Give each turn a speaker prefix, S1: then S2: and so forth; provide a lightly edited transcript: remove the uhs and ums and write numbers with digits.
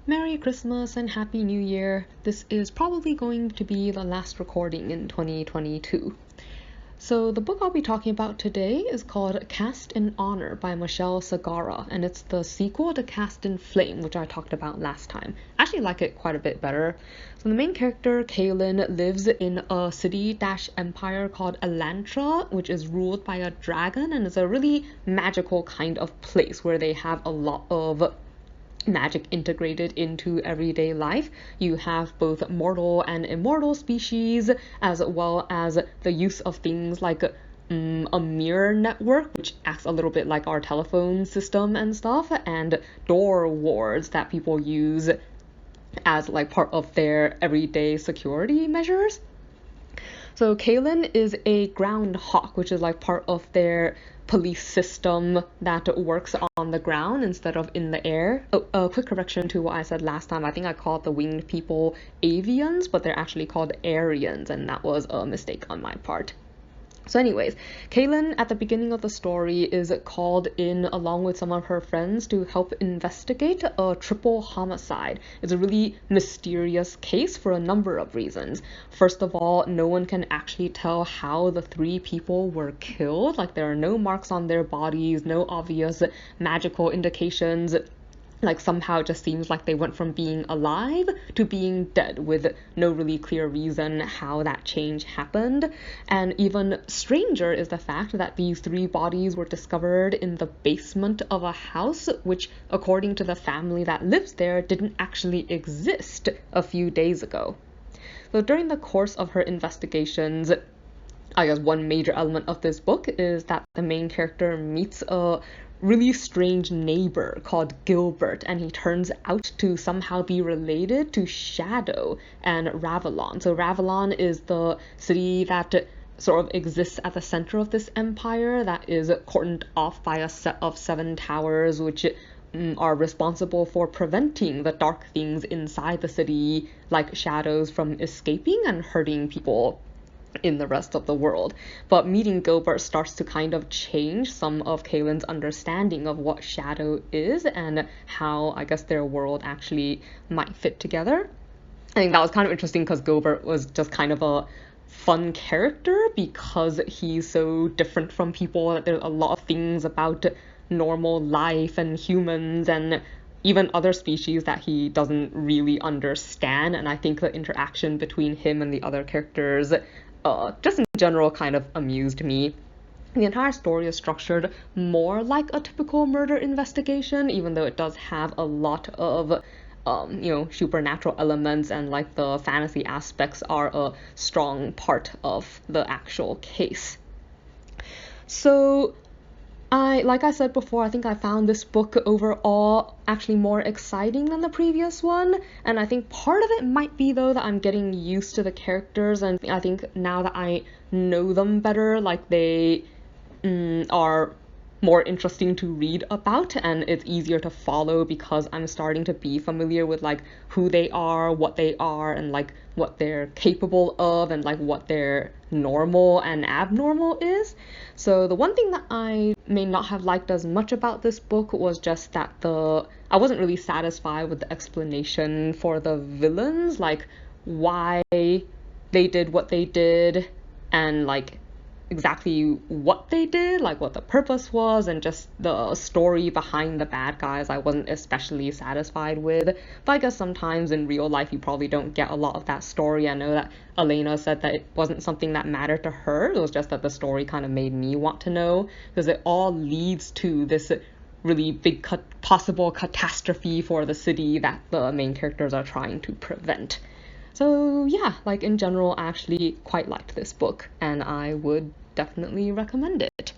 S1: Merry Christmas and Happy New Year. This is probably going to be the last recording in 2022. So the book I'll be talking about today is called Cast in Honor by Michelle Sagara, and it's the sequel to Cast in Flame, which I talked about last time. I actually like it quite a bit better. So the main character, Kaylin, lives in a city-empire called Elantra, which is ruled by a dragon, and is a really magical kind of place where they have a lot of magic integrated into everyday life. You have both mortal and immortal species, as well as the use of things like a mirror network, which acts a little bit like our telephone system and stuff, and door wards that people use as like part of their everyday security measures. So Kaylin is a ground hawk, which is like part of their police system that works on the ground instead of in the air. A quick correction to what I said last time. I think I called the winged people avians, but they're actually called Aryans, and that was a mistake on my part. So anyways, Kaylin at the beginning of the story is called in along with some of her friends to help investigate a triple homicide. It's a really mysterious case for a number of reasons. First of all, no one can actually tell how the three people were killed. Like, there are no marks on their bodies, no obvious magical indications. Like, somehow it just seems like they went from being alive to being dead with no really clear reason how that change happened. And even stranger is the fact that these three bodies were discovered in the basement of a house, which, according to the family that lives there, didn't actually exist a few days ago. So during the course of her investigations, I guess one major element of this book is that the main character meets a really strange neighbor called Gilbert, and he turns out to somehow be related to Shadow and Ravelon. So Ravelon is the city that sort of exists at the center of this empire that is cordoned off by a set of 7 towers, which are responsible for preventing the dark things inside the city, like shadows, from escaping and hurting people in the rest of the world. But meeting Gilbert starts to kind of change some of Kaylin's understanding of what Shadow is and how, I guess, their world actually might fit together. I think that was kind of interesting because Gilbert was just kind of a fun character because he's so different from people that there's a lot of things about normal life and humans and even other species that he doesn't really understand. And I think the interaction between him and the other characters just in general kind of amused me. The entire story is structured more like a typical murder investigation, even though it does have a lot of supernatural elements, and like the fantasy aspects are a strong part of the actual case. So like I said before, I think I found this book overall actually more exciting than the previous one, and I think part of it might be though that I'm getting used to the characters, and I think now that I know them better, like they are more interesting to read about, and it's easier to follow because I'm starting to be familiar with like who they are, and like what they're capable of, and like what their normal and abnormal is. So the one thing that I may not have liked as much about this book was just that I wasn't really satisfied with the explanation for the villains, like why they did what they did, and like exactly what they did, like what the purpose was, and just the story behind the bad guys I wasn't especially satisfied with. But I guess sometimes in real life you probably don't get a lot of that story. I know that Elena said that it wasn't something that mattered to her, it was just that the story kind of made me want to know, because it all leads to this really big possible catastrophe for the city that the main characters are trying to prevent. So yeah, like in general, I actually quite liked this book, and I would definitely recommend it.